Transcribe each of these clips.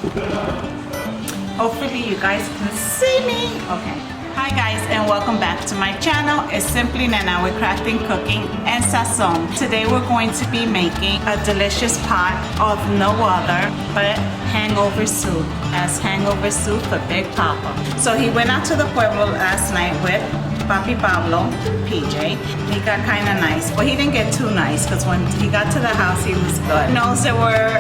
Hopefully you guys can see me. Okay. Hi guys, and welcome back to my channel. It's simply Nena with Crafting, Cooking, and Sazon. Today we're going to be making a delicious pot of no other but hangover soup. As hangover soup for Big Papa. So he went out to the pueblo last night with Papi Pablo, PJ. He got kind of nice, but he didn't get too nice because when he got to the house, he was good. He knows that we're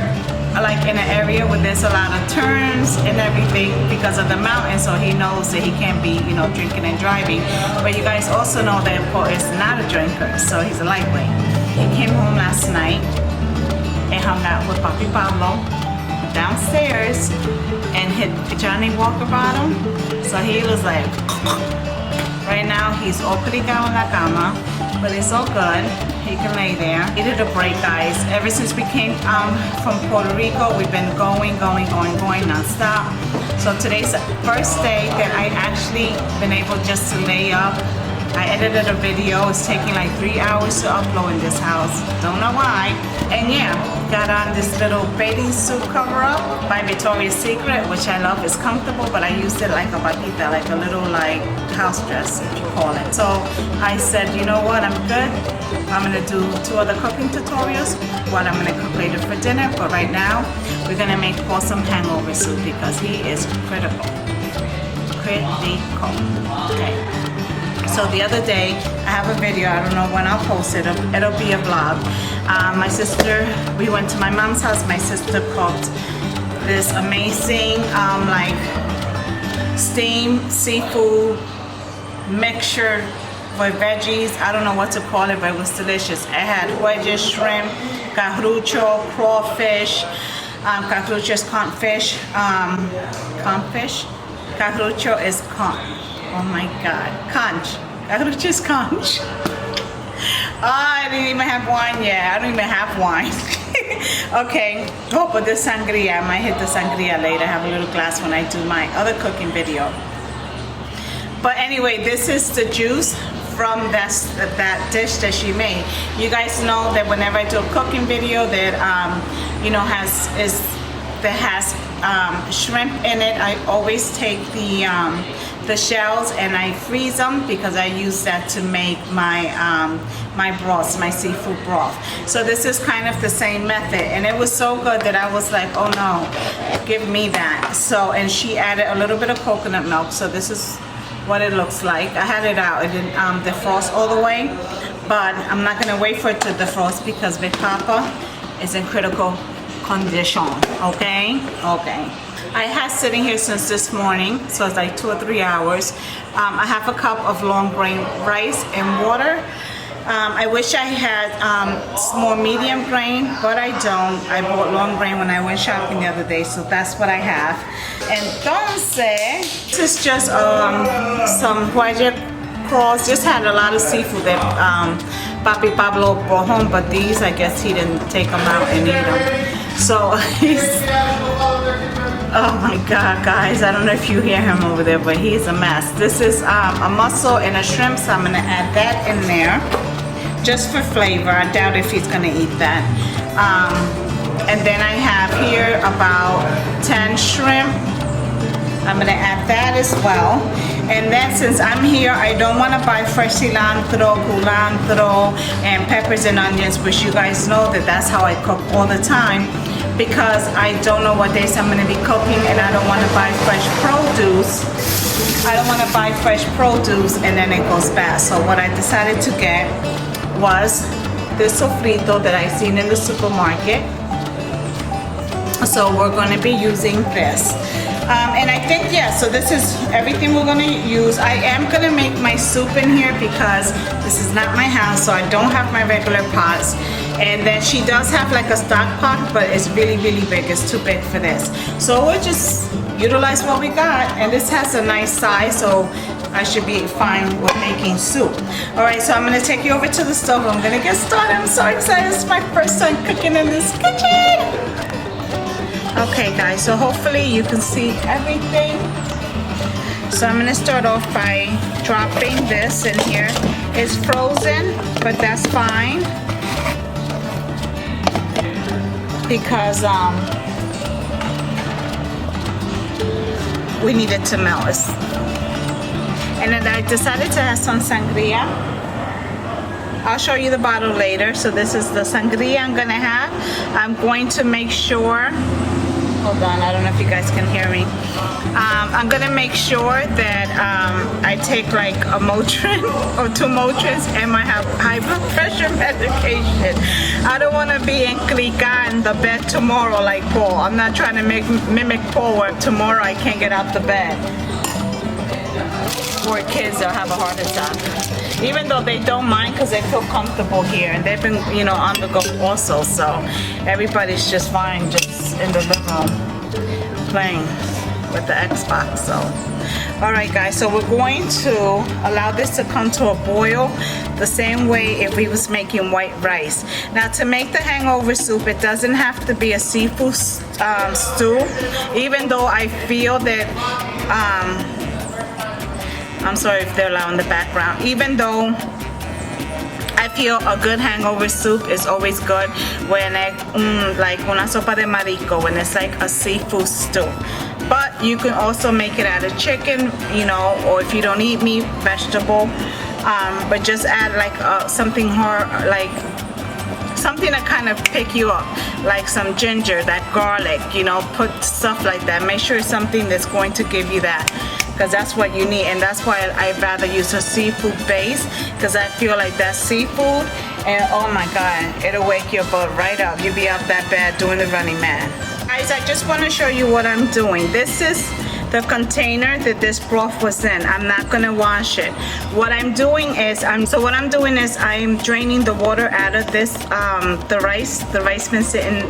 like in an area where there's a lot of turns and everything because of the mountain, so he knows that he can't be, you know, drinking and driving. But you guys also know that Paul is not a drinker, so he's a lightweight. He came home last night and hung out with Papi Pablo downstairs and hit Johnny Walker bottom. So he was like, right now he's all pegado en la cama, but it's all good. He can lay there. Needed a break, guys. Ever since we came from Puerto Rico, we've been going non-stop. So today's the first day that I actually been able just to lay up. I edited a video. It's taking like 3 hours to upload in this house. Don't know why. And yeah, got on this little bathing suit cover up by Victoria's Secret, which I love. It's comfortable, but I used it like a batita, like a little like house dress, if you call it. So I said, you know what, I'm good. I'm gonna do 2 other cooking tutorials, what I'm gonna cook later for dinner. But right now, we're gonna make Paul some hangover soup because he is critical. Okay. So the other day, I have a video, I don't know when I'll post it, it'll be a vlog. My sister, we went to my mom's house, my sister cooked this amazing like steamed seafood mixture with veggies. I don't know what to call it, but it was delicious. It had Jueyes, shrimp, carrucho, crawfish, carrucho is conch fish, confish, carrucho is conch. Oh my God, conch. Carrucho is conch. Oh, I didn't even have wine yet. I don't even have wine. Okay. Oh, but the sangria. I might hit the sangria later. Have a little glass when I do my other cooking video. But anyway, this is the juice from that dish that she made. You guys know that whenever I do a cooking video that you know has shrimp in it, I always take the shells and I freeze them because I use that to make my my broths, my seafood broth. So this is kind of the same method, and it was so good that I was like, oh no, give me that. So, and she added a little bit of coconut milk. So this is what it looks like. I had it out. It didn't defrost all the way, but I'm not gonna wait for it to defrost because Big Papa is in critical condition. Okay. I had sitting here since this morning, so it's like 2 or 3 hours. I have a cup of long grain rice and water. I wish I had more medium grain, but I don't. I bought long grain when I went shopping the other day, so that's what I have. Entonces, this is just some Whitehead prawns. Just had a lot of seafood that Papi Pablo brought home, but these, I guess he didn't take them out and eat them. So he's, oh my God, guys, I don't know if you hear him over there, but he's a mess. This is a mussel and a shrimp, so I'm gonna add that in there just for flavor. I doubt if he's gonna eat that. And then I have here about 10 shrimp. I'm gonna add that as well. And then since I'm here, I don't wanna buy fresh cilantro, culantro, and peppers and onions, which you guys know that that's how I cook all the time, because I don't know what days I'm gonna be cooking, and I don't wanna buy fresh produce. I don't wanna buy fresh produce and then it goes bad. So what I decided to get was this sofrito that I seen in the supermarket. So we're gonna be using this. And I think, yeah, so this is everything we're gonna use. I am gonna make my soup in here because this is not my house, so I don't have my regular pots. And then she does have like a stock pot, but it's really, really big. It's too big for this. So we'll just utilize what we got. And this has a nice size, so I should be fine with making soup. All right, so I'm gonna take you over to the stove. I'm gonna get started. I'm so excited. It's my first time cooking in this kitchen. Okay guys, so hopefully you can see everything. So I'm gonna start off by dropping this in here. It's frozen, but that's fine because we need it to melt. And then I decided to add some sangria. I'll show you the bottle later. So this is the sangria I'm gonna have. I'm going to make sure, hold on, I don't know if you guys can hear me. I'm gonna make sure that I take like a Motrin or 2 Motrins and my high blood pressure medication. I don't wanna be in clica in the bed tomorrow like Paul. I'm not trying to mimic Paul where tomorrow I can't get out the bed. Poor kids, they'll have a heart attack. Even though they don't mind because they feel comfortable here and they've been, you know, on the go also. So everybody's just fine, just in the living room playing with the Xbox. So, all right, guys. So we're going to allow this to come to a boil the same way if we was making white rice. Now, to make the hangover soup, it doesn't have to be a seafood stew. Even though I feel that. I'm sorry if they're loud in the background. Even though I feel a good hangover soup is always good when like una sopa de marisco, when it's like a seafood stew. But you can also make it out of chicken, you know, or if you don't eat meat, vegetable. But just add like something hard, like something to kind of pick you up, like some ginger, that garlic, you know, put stuff like that. Make sure it's something that's going to give you that, because that's what you need. And that's why I'd rather use a seafood base, because I feel like that seafood, and oh my God, it'll wake your butt right up. You'll be out that bed doing the running man. Guys, I just want to show you what I'm doing. This is the container that this broth was in. I'm not gonna wash it. What I'm doing is, I'm draining the water out of this, the rice been sitting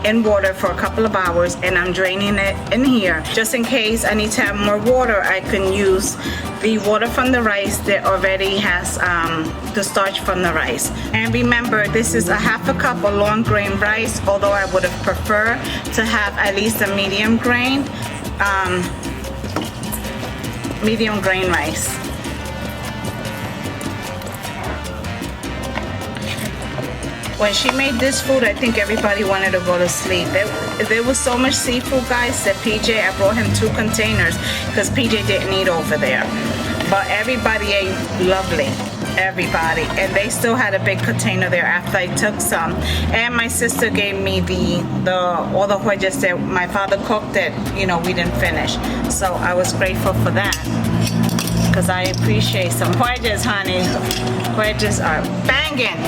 in water for a couple of hours, and I'm draining it in here. Just in case I need to have more water, I can use the water from the rice that already has the starch from the rice. And remember, this is a half a cup of long grain rice, although I would have preferred to have at least a medium grain rice. When she made this food, I think everybody wanted to go to sleep. There was so much seafood, guys, that I brought him 2 containers because PJ didn't eat over there. But everybody ate lovely, everybody. And they still had a big container there after I took some. And my sister gave me all the jueyes that my father cooked that, you know, we didn't finish. So I was grateful for that, because I appreciate some jueyes, honey. Jueyes are banging.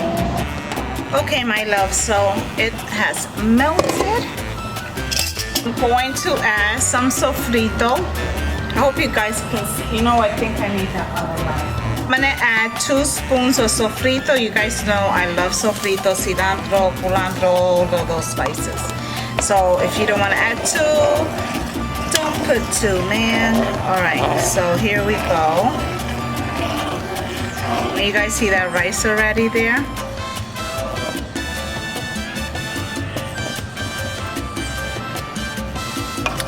Okay, my love, so it has melted. I'm going to add some sofrito. I hope you guys can see. You know, I think I need that other light. I'm gonna add 2 spoons of sofrito. You guys know I love sofrito, cilantro, culantro, all of those spices. So if you don't wanna add 2, don't put 2, man. All right, so here we go. You guys see that rice already there?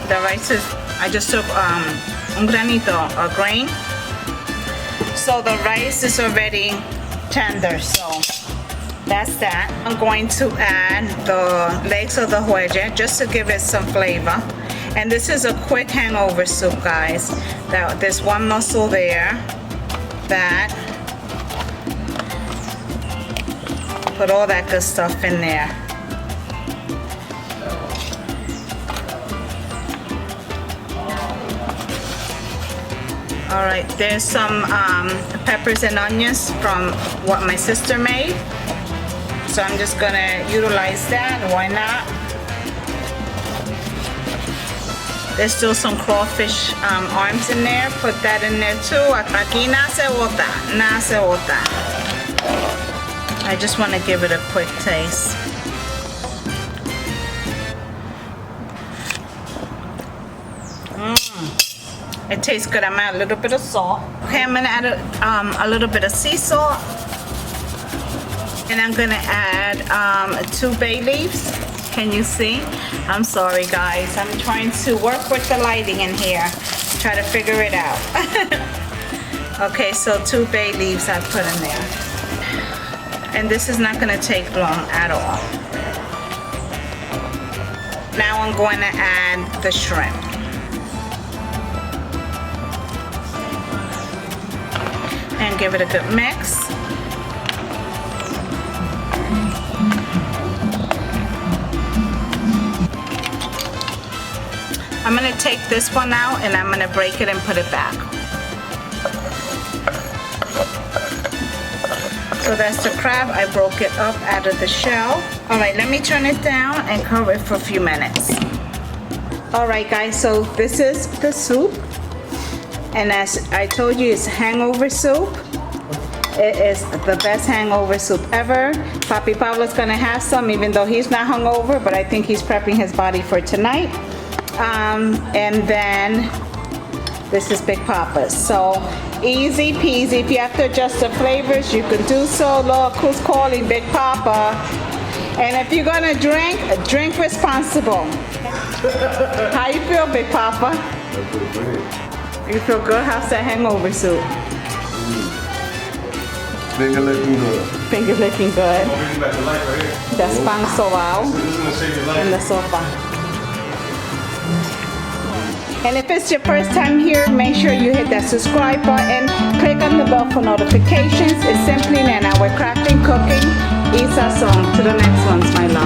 The rice is, I just took un granito, a grain. So the rice is already tender, so that's that. I'm going to add the legs of the jueyes just to give it some flavor. And this is a quick hangover soup, guys. There's 1 mussel there. That. Put all that good stuff in there. All right, there's some peppers and onions from what my sister made. So I'm just gonna utilize that, why not? There's still some crawfish arms in there, put that in there too. Aquí nada se bota, nada se bota. I just wanna give it a quick taste. It tastes good. I'm gonna add a little bit of salt. Okay, I'm gonna add a little bit of sea salt. And I'm gonna add 2 bay leaves. Can you see? I'm sorry, guys. I'm trying to work with the lighting in here. Try to figure it out. Okay, so 2 bay leaves I put in there. And this is not gonna take long at all. Now I'm going to add the shrimp. and give it a good mix. I'm gonna take this one out and I'm gonna break it and put it back. So that's the crab. I broke it up out of the shell. All right, let me turn it down and cover it for a few minutes. All right, guys, so this is the soup. And as I told you, it's hangover soup. It is the best hangover soup ever. Papi Pablo's gonna have some, even though he's not hungover, but I think he's prepping his body for tonight. And then this is Big Papa's. So easy peasy. If you have to adjust the flavors, you can do so. Look who's calling, Big Papa. And if you're gonna drink responsible. How you feel, Big Papa? I feel great. You feel good? How's that hangover soup? Finger looking good. Finger looking good. That's pan sobao in the sopa. And if it's your first time here, make sure you hit that subscribe button, click on the bell for notifications. It's simply Nena. We're crafting, cooking, y sazon. To the next ones, my love.